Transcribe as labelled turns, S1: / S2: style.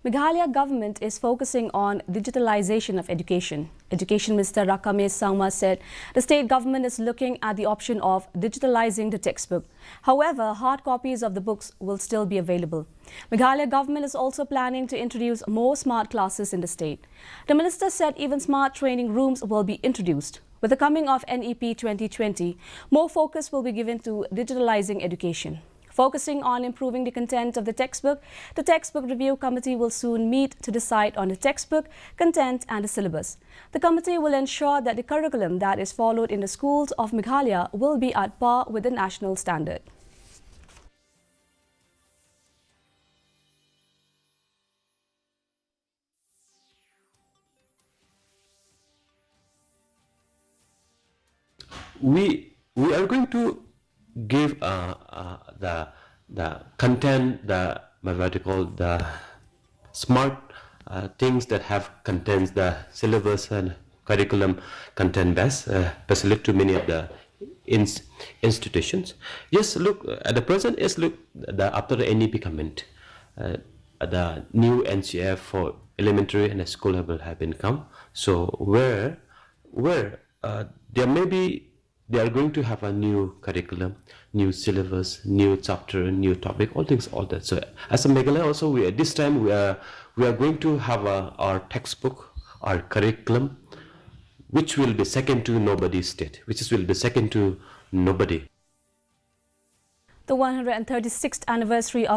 S1: Meghalaya government is focusing on digitalization of education. Education Minister Rakame Sangma said the state government is looking at the option of digitalizing the textbook. However, hard copies of the books will still be available. Meghalaya government is also planning to introduce more smart classes in the state. The minister said even smart training rooms will be introduced. With the coming of NEP 2020, more focus will be given to digitalizing education. Focusing on improving the content of the textbook review committee will soon meet to decide on the textbook, content and the syllabus. The committee will ensure that the curriculum that is followed in the schools of Meghalaya will be at par with the national standard.
S2: We are going to give the content, what you call the smart things that have contents, the syllabus and curriculum content best, especially to many of the institutions. Yes, look at the present. Yes, look after the NEP comment, the new NCF for elementary and school level have been come. So where there may be. They are going to have a new curriculum, new syllabus, new chapter, new topic, all that. So as a Meghalaya also, this time we are going to have our textbook, our curriculum, which will be second to nobody's state, will be second to nobody.
S1: The 136th anniversary of